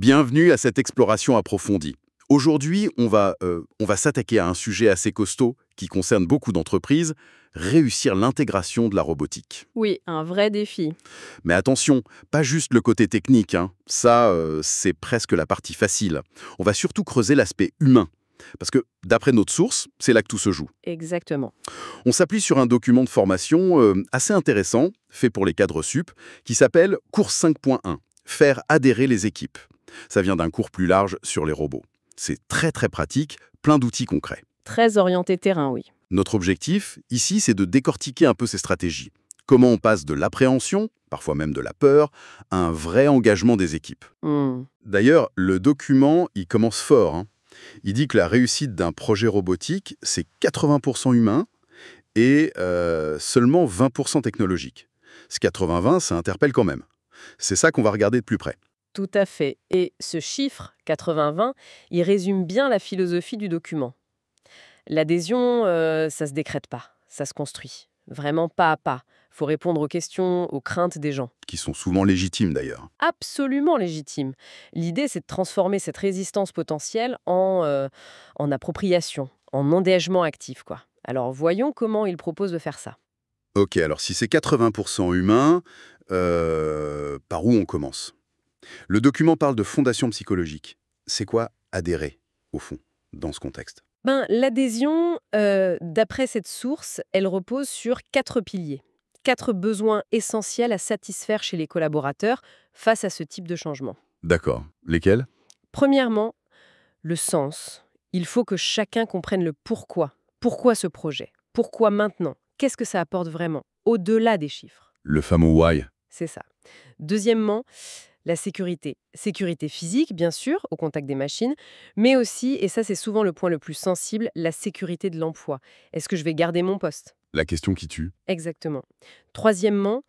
Bienvenue à cette exploration approfondie. Aujourd'hui, on va s'attaquer à un sujet assez costaud qui concerne beaucoup d'entreprises, réussir l'intégration de la robotique. Oui, un vrai défi. Mais attention, pas juste le côté technique, hein. Ça, c'est presque la partie facile. On va surtout creuser l'aspect humain. Parce que, d'après notre source, c'est là que tout se joue. Exactement. On s'appuie sur un document de formation assez intéressant, fait pour les cadres sup, qui s'appelle Cours 5.1, faire adhérer les équipes. Ça vient d'un cours plus large sur les robots. C'est très très pratique, plein d'outils concrets. Très orienté terrain, oui. Notre objectif, ici, c'est de décortiquer un peu ces stratégies. Comment on passe de l'appréhension, parfois même de la peur, à un vrai engagement des équipes. Hmm. D'ailleurs, le document, il commence fort, hein. Il dit que la réussite d'un projet robotique, c'est 80% humain et seulement 20% technologique. Ce 80-20, ça interpelle quand même. C'est ça qu'on va regarder de plus près. Tout à fait. Et ce chiffre, 80-20, il résume bien la philosophie du document. L'adhésion, ça se décrète pas, ça se construit. Vraiment pas à pas. Faut répondre aux questions, aux craintes des gens. Qui sont souvent légitimes d'ailleurs. Absolument légitime. L'idée, c'est de transformer cette résistance potentielle en appropriation, en engagement actif, quoi. Alors, voyons comment il propose de faire ça. Ok, alors si c'est 80% humain, par où on commence? Le document parle de fondation psychologique. C'est quoi adhérer, au fond, dans ce contexte? L'adhésion, d'après cette source, elle repose sur 4 piliers. 4 besoins essentiels à satisfaire chez les collaborateurs face à ce type de changement. D'accord. Lesquels? Premièrement, le sens. Il faut que chacun comprenne le pourquoi. Pourquoi ce projet? Pourquoi maintenant? Qu'est-ce que ça apporte vraiment, au-delà des chiffres? Le fameux why. C'est ça. Deuxièmement, la sécurité. Sécurité physique, bien sûr, au contact des machines, mais aussi, et ça c'est souvent le point le plus sensible, la sécurité de l'emploi. Est-ce que je vais garder mon poste? La question qui tue. Exactement. Troisièmement,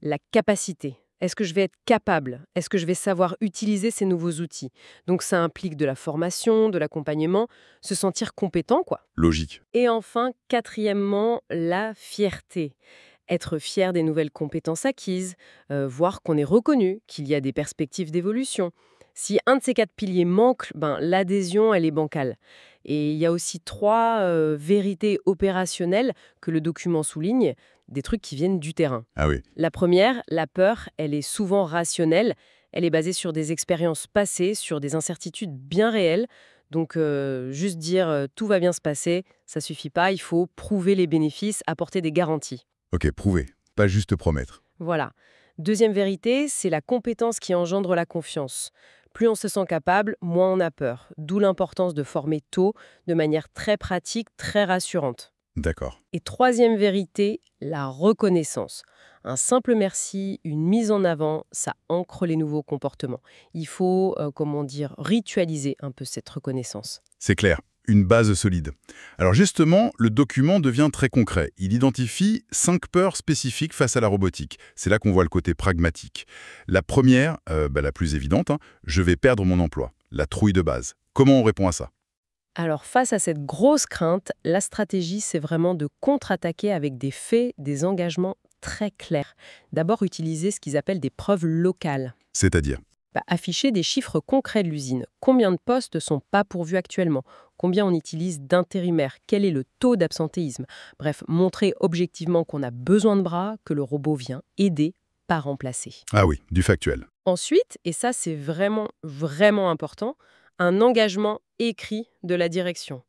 la capacité. Est-ce que je vais être capable? Est-ce que je vais savoir utiliser ces nouveaux outils? Donc ça implique de la formation, de l'accompagnement, se sentir compétent, quoi. Logique. Et enfin, quatrièmement, la fierté. Être fier des nouvelles compétences acquises, voir qu'on est reconnu, qu'il y a des perspectives d'évolution. Si un de ces 4 piliers manque, l'adhésion, elle est bancale. Et il y a aussi 3 vérités opérationnelles que le document souligne, des trucs qui viennent du terrain. Ah oui. La première, la peur, elle est souvent rationnelle. Elle est basée sur des expériences passées, sur des incertitudes bien réelles. Donc, juste dire tout va bien se passer, ça suffit pas. Il faut prouver les bénéfices, apporter des garanties. Ok, prouver. Pas juste promettre. Voilà. Deuxième vérité, c'est la compétence qui engendre la confiance. Plus on se sent capable, moins on a peur. D'où l'importance de former tôt, de manière très pratique, très rassurante. D'accord. Et troisième vérité, la reconnaissance. Un simple merci, une mise en avant, ça ancre les nouveaux comportements. Il faut, ritualiser un peu cette reconnaissance. C'est clair. Une base solide. Alors justement, le document devient très concret. Il identifie 5 peurs spécifiques face à la robotique. C'est là qu'on voit le côté pragmatique. La première, la plus évidente, hein, je vais perdre mon emploi. La trouille de base. Comment on répond à ça? Alors face à cette grosse crainte, la stratégie, c'est vraiment de contre-attaquer avec des faits, des engagements très clairs. D'abord, utiliser ce qu'ils appellent des preuves locales. C'est-à-dire? Afficher des chiffres concrets de l'usine. Combien de postes ne sont pas pourvus actuellement? Combien on utilise d'intérimaires? Quel est le taux d'absentéisme? Bref, montrer objectivement qu'on a besoin de bras, que le robot vient aider, pas remplacer. Ah oui, du factuel. Ensuite, et ça c'est vraiment, vraiment important, un engagement écrit de la direction.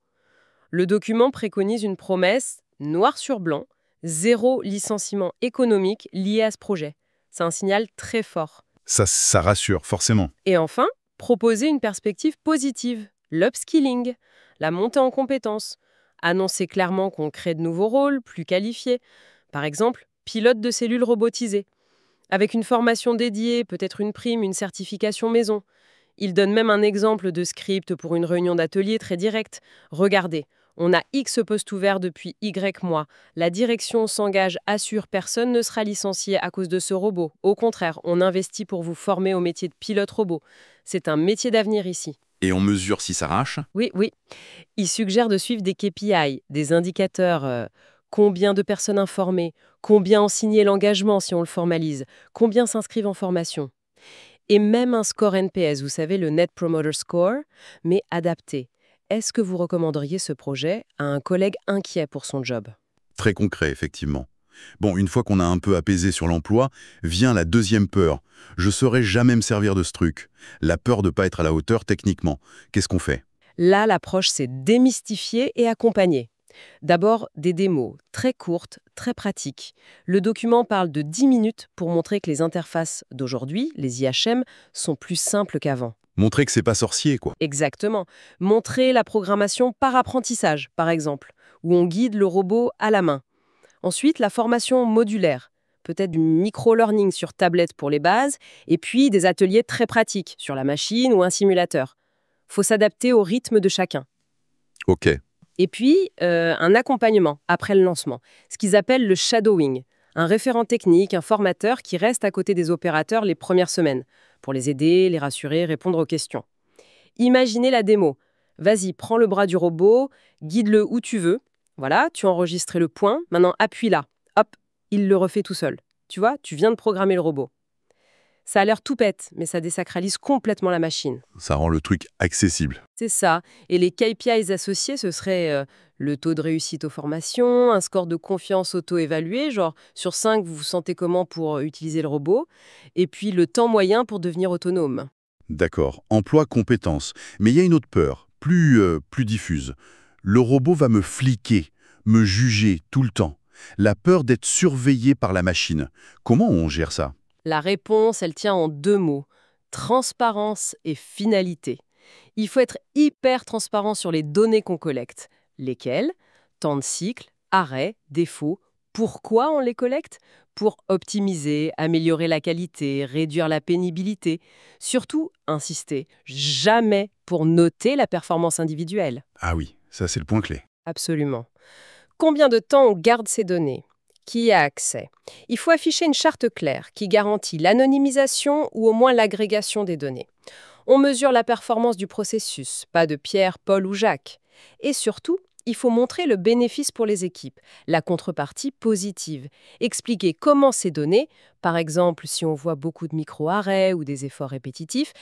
Le document préconise une promesse, noir sur blanc, 0 licenciement économique lié à ce projet. C'est un signal très fort. Ça rassure, forcément. Et enfin, proposer une perspective positive, l'upskilling, la montée en compétences. Annoncer clairement qu'on crée de nouveaux rôles, plus qualifiés. Par exemple, pilote de cellules robotisées. Avec une formation dédiée, peut-être une prime, une certification maison. Il donne même un exemple de script pour une réunion d'atelier très directe. Regardez, on a X postes ouverts depuis Y mois. La direction s'engage, assure, personne ne sera licencié à cause de ce robot. Au contraire, on investit pour vous former au métier de pilote robot. C'est un métier d'avenir ici. Et on mesure si ça marche? Oui. Il suggère de suivre des KPI, des indicateurs. Combien de personnes informées? Combien ont signé l'engagement si on le formalise? Combien s'inscrivent en formation? Et même un score NPS, vous savez, le Net Promoter Score, mais adapté. Est-ce que vous recommanderiez ce projet à un collègue inquiet pour son job? Très concret, effectivement. Bon, une fois qu'on a un peu apaisé sur l'emploi, vient la deuxième peur. Je saurais jamais me servir de ce truc. La peur de ne pas être à la hauteur techniquement. Qu'est-ce qu'on fait? Là, l'approche, c'est démystifier et accompagner. D'abord, des démos très courtes, très pratiques. Le document parle de 10 minutes pour montrer que les interfaces d'aujourd'hui, les IHM, sont plus simples qu'avant. Montrer que c'est pas sorcier, quoi. Exactement. Montrer la programmation par apprentissage, par exemple, où on guide le robot à la main. Ensuite, la formation modulaire, peut-être du micro-learning sur tablette pour les bases, et puis des ateliers très pratiques sur la machine ou un simulateur. Faut s'adapter au rythme de chacun. Ok. Et puis, un accompagnement après le lancement, ce qu'ils appellent le shadowing, un référent technique, un formateur qui reste à côté des opérateurs les premières semaines, pour les aider, les rassurer, répondre aux questions. Imaginez la démo. Vas-y, prends le bras du robot, guide-le où tu veux. Voilà, tu as enregistré le point, maintenant appuie là. Hop, il le refait tout seul. Tu vois, tu viens de programmer le robot. Ça a l'air tout bête, mais ça désacralise complètement la machine. Ça rend le truc accessible. C'est ça. Et les KPIs associés, ce serait le taux de réussite aux formations, un score de confiance auto-évalué, genre sur 5, vous vous sentez comment pour utiliser le robot, et puis le temps moyen pour devenir autonome. D'accord. Emploi, compétences. Mais il y a une autre peur, plus diffuse. Le robot va me fliquer, me juger tout le temps. La peur d'être surveillé par la machine. Comment on gère ça? La réponse, elle tient en 2 mots, transparence et finalité. Il faut être hyper transparent sur les données qu'on collecte. Lesquelles? Temps de cycle, arrêt, défaut. Pourquoi on les collecte? Pour optimiser, améliorer la qualité, réduire la pénibilité. Surtout, insister, jamais pour noter la performance individuelle. Ah oui, ça c'est le point clé. Absolument. Combien de temps on garde ces données? Qui y a accès? Il faut afficher une charte claire qui garantit l'anonymisation ou au moins l'agrégation des données. On mesure la performance du processus, pas de Pierre, Paul ou Jacques. Et surtout, il faut montrer le bénéfice pour les équipes, la contrepartie positive. Expliquer comment ces données, par exemple si on voit beaucoup de micro-arrêts ou des efforts répétitifs,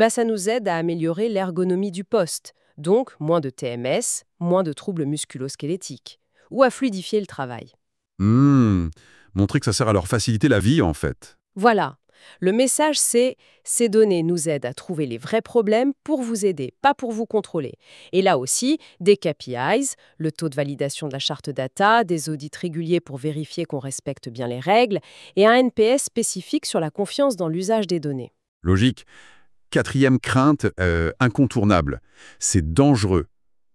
ça nous aide à améliorer l'ergonomie du poste. Donc, moins de TMS, moins de troubles musculo-squelettiques. Ou à fluidifier le travail. Montrer que ça sert à leur faciliter la vie, en fait. Voilà. Le message, c'est ces données nous aident à trouver les vrais problèmes pour vous aider, pas pour vous contrôler. Et là aussi, des KPIs, le taux de validation de la charte data, des audits réguliers pour vérifier qu'on respecte bien les règles, et un NPS spécifique sur la confiance dans l'usage des données. Logique. Quatrième crainte, incontournable. C'est dangereux.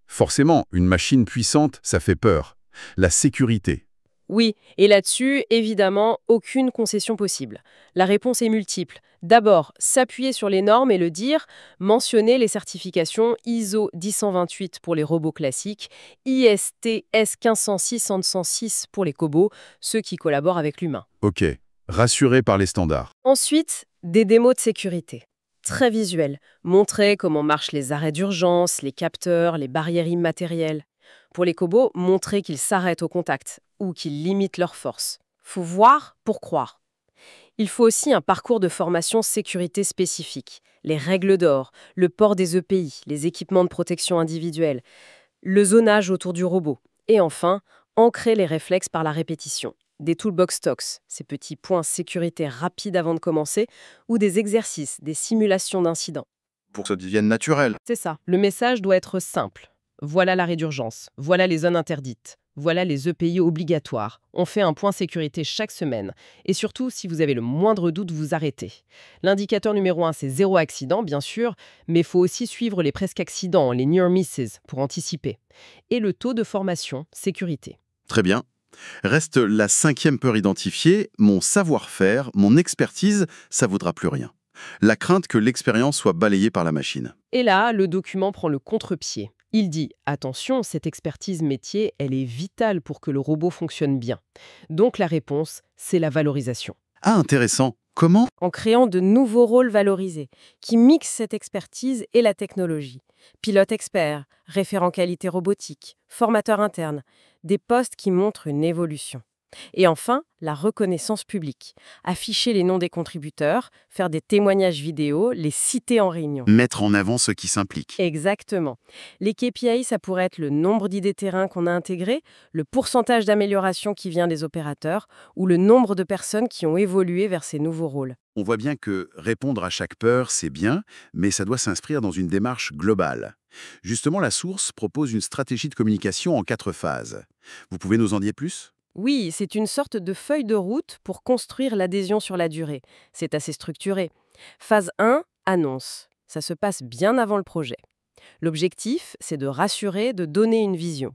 Forcément, une machine puissante, ça fait peur. La sécurité. Oui, et là-dessus, évidemment, aucune concession possible. La réponse est multiple. D'abord, s'appuyer sur les normes et le dire, mentionner les certifications ISO 10128 pour les robots classiques, ISTS 1506-106 pour les cobots, ceux qui collaborent avec l'humain. Ok. Rassuré par les standards. Ensuite, des démos de sécurité. Très visuels. Montrer comment marchent les arrêts d'urgence, les capteurs, les barrières immatérielles. Pour les cobots, montrer qu'ils s'arrêtent au contact ou qu'ils limitent leur force. Faut voir pour croire. Il faut aussi un parcours de formation sécurité spécifique, les règles d'or, le port des EPI, les équipements de protection individuelle, le zonage autour du robot. Et enfin, ancrer les réflexes par la répétition. Des toolbox talks, ces petits points sécurité rapides avant de commencer, ou des exercices, des simulations d'incidents. Pour que ça devienne naturel. C'est ça. Le message doit être simple. Voilà l'arrêt d'urgence, voilà les zones interdites, voilà les EPI obligatoires. On fait un point sécurité chaque semaine. Et surtout, si vous avez le moindre doute, vous arrêtez. L'indicateur numéro 1, c'est 0 accident, bien sûr, mais il faut aussi suivre les presque accidents, les near misses, pour anticiper. Et le taux de formation sécurité. Très bien. Reste la 5e peur identifiée, mon savoir-faire, mon expertise, ça vaudra plus rien. La crainte que l'expérience soit balayée par la machine. Et là, le document prend le contre-pied. Il dit « Attention, cette expertise métier, elle est vitale pour que le robot fonctionne bien. » Donc la réponse, c'est la valorisation. Ah, intéressant. Comment? En créant de nouveaux rôles valorisés, qui mixent cette expertise et la technologie. Pilote expert, référent qualité robotique, formateur interne, des postes qui montrent une évolution. Et enfin, la reconnaissance publique. Afficher les noms des contributeurs, faire des témoignages vidéo, les citer en réunion. Mettre en avant ceux qui s'impliquent. Exactement. Les KPI, ça pourrait être le nombre d'idées terrain qu'on a intégrées, le pourcentage d'amélioration qui vient des opérateurs ou le nombre de personnes qui ont évolué vers ces nouveaux rôles. On voit bien que répondre à chaque peur, c'est bien, mais ça doit s'inscrire dans une démarche globale. Justement, la source propose une stratégie de communication en 4 phases. Vous pouvez nous en dire plus? Oui, c'est une sorte de feuille de route pour construire l'adhésion sur la durée. C'est assez structuré. Phase 1, annonce. Ça se passe bien avant le projet. L'objectif, c'est de rassurer, de donner une vision.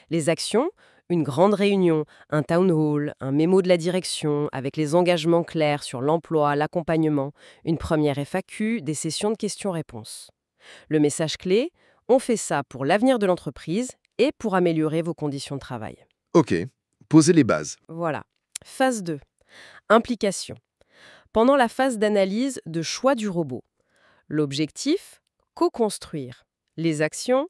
Les actions, une grande réunion, un town hall, un mémo de la direction avec les engagements clairs sur l'emploi, l'accompagnement, une première FAQ, des sessions de questions-réponses. Le message clé, on fait ça pour l'avenir de l'entreprise et pour améliorer vos conditions de travail. Ok, posez les bases. Voilà. Phase 2. Implication. Pendant la phase d'analyse de choix du robot. L'objectif, co-construire. Les actions,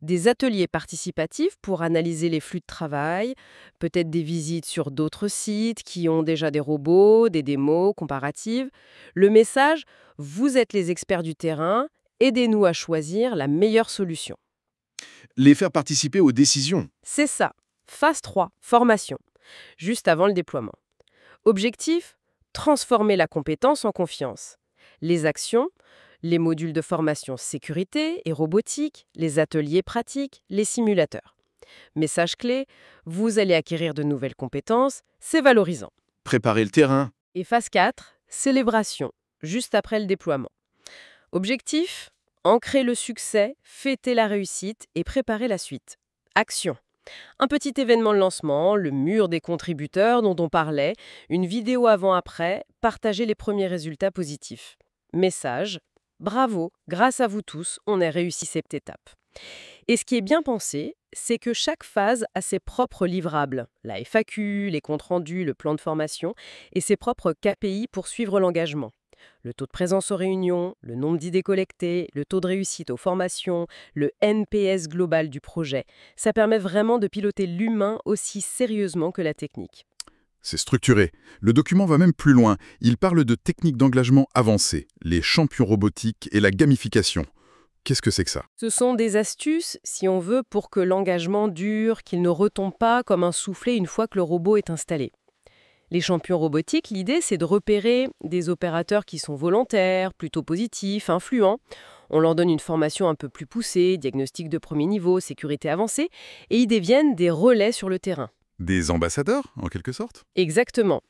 des ateliers participatifs pour analyser les flux de travail, peut-être des visites sur d'autres sites qui ont déjà des robots, des démos comparatives. Le message, vous êtes les experts du terrain, aidez-nous à choisir la meilleure solution. Les faire participer aux décisions. C'est ça. Phase 3, formation. Juste avant le déploiement. Objectif, transformer la compétence en confiance. Les actions, les modules de formation sécurité et robotique, les ateliers pratiques, les simulateurs. Message clé, vous allez acquérir de nouvelles compétences, c'est valorisant. Préparer le terrain. Et phase 4, célébration, juste après le déploiement. Objectif, ancrer le succès, fêter la réussite et préparer la suite. Action. Un petit événement de lancement, le mur des contributeurs dont on parlait, une vidéo avant-après, partager les premiers résultats positifs. Message, bravo, grâce à vous tous, on a réussi cette étape. Et ce qui est bien pensé, c'est que chaque phase a ses propres livrables, la FAQ, les comptes rendus, le plan de formation, et ses propres KPI pour suivre l'engagement. Le taux de présence aux réunions, le nombre d'idées collectées, le taux de réussite aux formations, le NPS global du projet. Ça permet vraiment de piloter l'humain aussi sérieusement que la technique. C'est structuré. Le document va même plus loin. Il parle de techniques d'engagement avancées, les champions robotiques et la gamification. Qu'est-ce que c'est que ça? Ce sont des astuces, si on veut, pour que l'engagement dure, qu'il ne retombe pas comme un soufflet une fois que le robot est installé. Les champions robotiques, l'idée, c'est de repérer des opérateurs qui sont volontaires, plutôt positifs, influents. On leur donne une formation un peu plus poussée, diagnostic de premier niveau, sécurité avancée, et ils deviennent des relais sur le terrain. Des ambassadeurs, en quelque sorte? Exactement.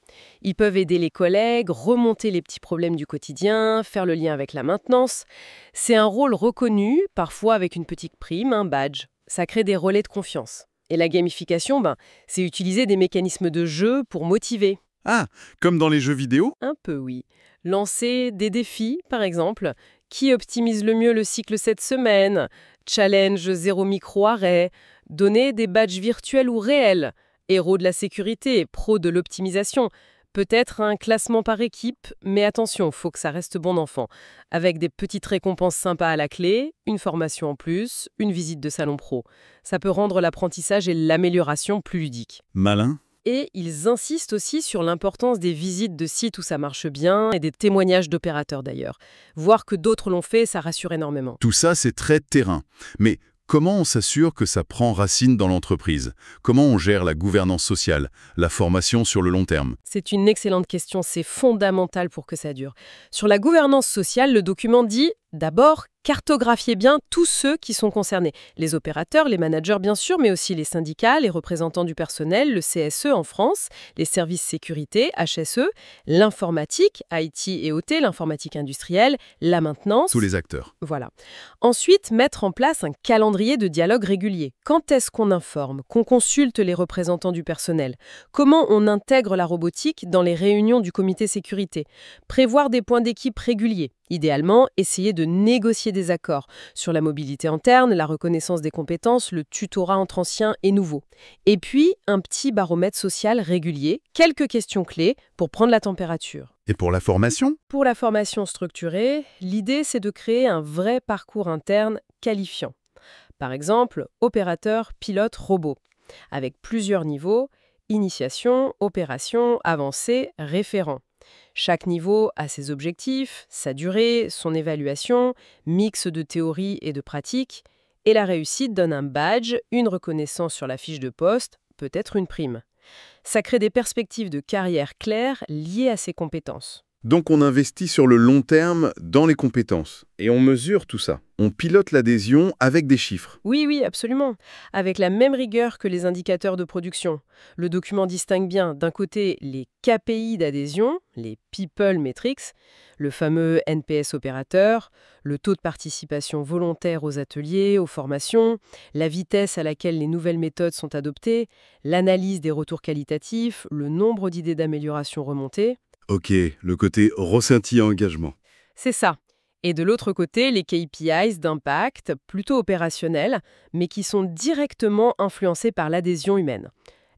Ils peuvent aider les collègues, remonter les petits problèmes du quotidien, faire le lien avec la maintenance. C'est un rôle reconnu, parfois avec une petite prime, un badge. Ça crée des relais de confiance. Et la gamification, c'est utiliser des mécanismes de jeu pour motiver. Ah, comme dans les jeux vidéo? Un peu, oui. Lancer des défis, par exemple. Qui optimise le mieux le cycle cette semaine? Challenge 0 micro-arrêt. Donner des badges virtuels ou réels. Héros de la sécurité, pro de l'optimisation. Peut-être un classement par équipe, mais attention, faut que ça reste bon enfant. Avec des petites récompenses sympas à la clé, une formation en plus, une visite de salon pro. Ça peut rendre l'apprentissage et l'amélioration plus ludiques. Malin. Et ils insistent aussi sur l'importance des visites de sites où ça marche bien et des témoignages d'opérateurs d'ailleurs. Voir que d'autres l'ont fait, ça rassure énormément. Tout ça, c'est très terrain. Mais comment on s'assure que ça prend racine dans l'entreprise? Comment on gère la gouvernance sociale, la formation sur le long terme? C'est une excellente question, c'est fondamental pour que ça dure. Sur la gouvernance sociale, le document dit d'abord, cartographiez bien tous ceux qui sont concernés. Les opérateurs, les managers bien sûr, mais aussi les syndicats, les représentants du personnel, le CSE en France, les services sécurité, HSE, l'informatique, IT et OT, l'informatique industrielle, la maintenance. Tous les acteurs. Voilà. Ensuite, mettre en place un calendrier de dialogue régulier. Quand est-ce qu'on informe, qu'on consulte les représentants du personnel? Comment on intègre la robotique dans les réunions du comité sécurité? Prévoir des points d'équipe réguliers. Idéalement, essayer de négocier des accords sur la mobilité interne, la reconnaissance des compétences, le tutorat entre anciens et nouveaux. Et puis, un petit baromètre social régulier, quelques questions clés pour prendre la température. Et pour la formation? Pour la formation structurée, l'idée c'est de créer un vrai parcours interne qualifiant. Par exemple, opérateur, pilote, robot. Avec plusieurs niveaux, initiation, opération, avancée, référent. Chaque niveau a ses objectifs, sa durée, son évaluation, mix de théorie et de pratique, et la réussite donne un badge, une reconnaissance sur la fiche de poste, peut-être une prime. Ça crée des perspectives de carrière claires liées à ses compétences. Donc on investit sur le long terme dans les compétences. Et on mesure tout ça. On pilote l'adhésion avec des chiffres. Oui, oui, absolument. Avec la même rigueur que les indicateurs de production. Le document distingue bien, d'un côté, les KPI d'adhésion, les People Metrics, le fameux NPS opérateur, le taux de participation volontaire aux ateliers, aux formations, la vitesse à laquelle les nouvelles méthodes sont adoptées, l'analyse des retours qualitatifs, le nombre d'idées d'amélioration remontées. Ok, le côté ressenti à engagement. C'est ça. Et de l'autre côté, les KPIs d'impact, plutôt opérationnels, mais qui sont directement influencés par l'adhésion humaine.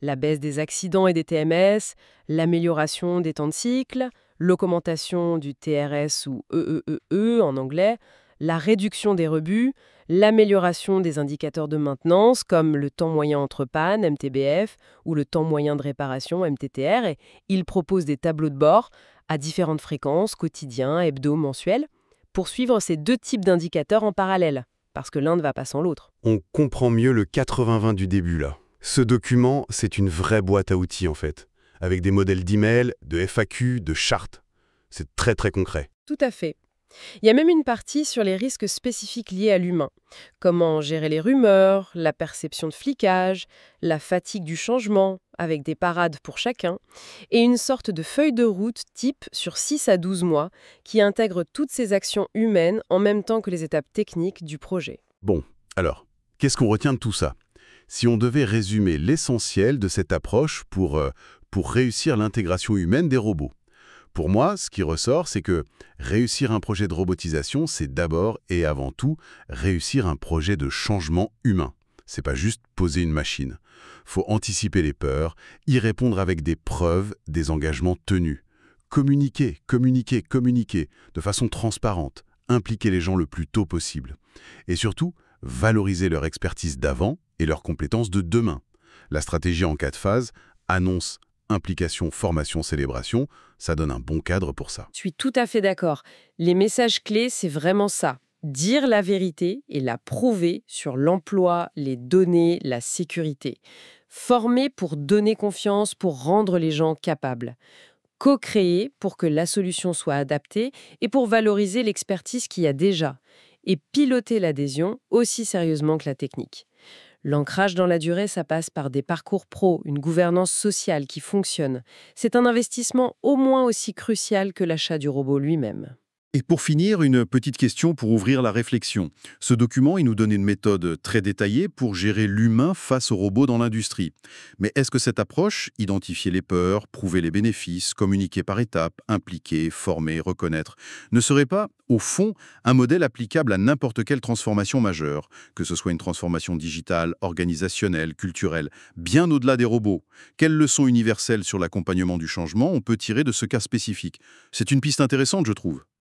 La baisse des accidents et des TMS, l'amélioration des temps de cycle, l'augmentation du TRS ou EEE en anglais, la réduction des rebuts, l'amélioration des indicateurs de maintenance comme le temps moyen entre pannes, MTBF, ou le temps moyen de réparation, MTTR, et ils proposent des tableaux de bord à différentes fréquences, quotidiens, hebdo, mensuels, pour suivre ces deux types d'indicateurs en parallèle, parce que l'un ne va pas sans l'autre. On comprend mieux le 80-20 du début là. Ce document, c'est une vraie boîte à outils en fait, avec des modèles d'email, de FAQ, de chartes. C'est très très concret. Tout à fait. Il y a même une partie sur les risques spécifiques liés à l'humain. Comment gérer les rumeurs, la perception de flicage, la fatigue du changement, avec des parades pour chacun, et une sorte de feuille de route type sur 6 à 12 mois qui intègre toutes ces actions humaines en même temps que les étapes techniques du projet. Bon, alors, qu'est-ce qu'on retient de tout ça? Si on devait résumer l'essentiel de cette approche pour réussir l'intégration humaine des robots. Pour moi, ce qui ressort, c'est que réussir un projet de robotisation, c'est d'abord et avant tout réussir un projet de changement humain. C'est pas juste poser une machine. Faut anticiper les peurs, y répondre avec des preuves, des engagements tenus. Communiquer, communiquer, communiquer de façon transparente, impliquer les gens le plus tôt possible. Et surtout, valoriser leur expertise d'avant et leurs compétences de demain. La stratégie en 4 phases, annonce, implication, formation, célébration, ça donne un bon cadre pour ça. Je suis tout à fait d'accord. Les messages clés, c'est vraiment ça. Dire la vérité et la prouver sur l'emploi, les données, la sécurité. Former pour donner confiance, pour rendre les gens capables. Co-créer pour que la solution soit adaptée et pour valoriser l'expertise qu'il y a déjà. Et piloter l'adhésion aussi sérieusement que la technique. L'ancrage dans la durée, ça passe par des parcours pro, une gouvernance sociale qui fonctionne. C'est un investissement au moins aussi crucial que l'achat du robot lui-même. Et pour finir, une petite question pour ouvrir la réflexion. Ce document, il nous donne une méthode très détaillée pour gérer l'humain face au robot dans l'industrie. Mais est-ce que cette approche, identifier les peurs, prouver les bénéfices, communiquer par étapes, impliquer, former, reconnaître, ne serait pas, au fond, un modèle applicable à n'importe quelle transformation majeure, que ce soit une transformation digitale, organisationnelle, culturelle, bien au-delà des robots? Quelles leçons universelles sur l'accompagnement du changement on peut tirer de ce cas spécifique? C'est une piste intéressante, je trouve.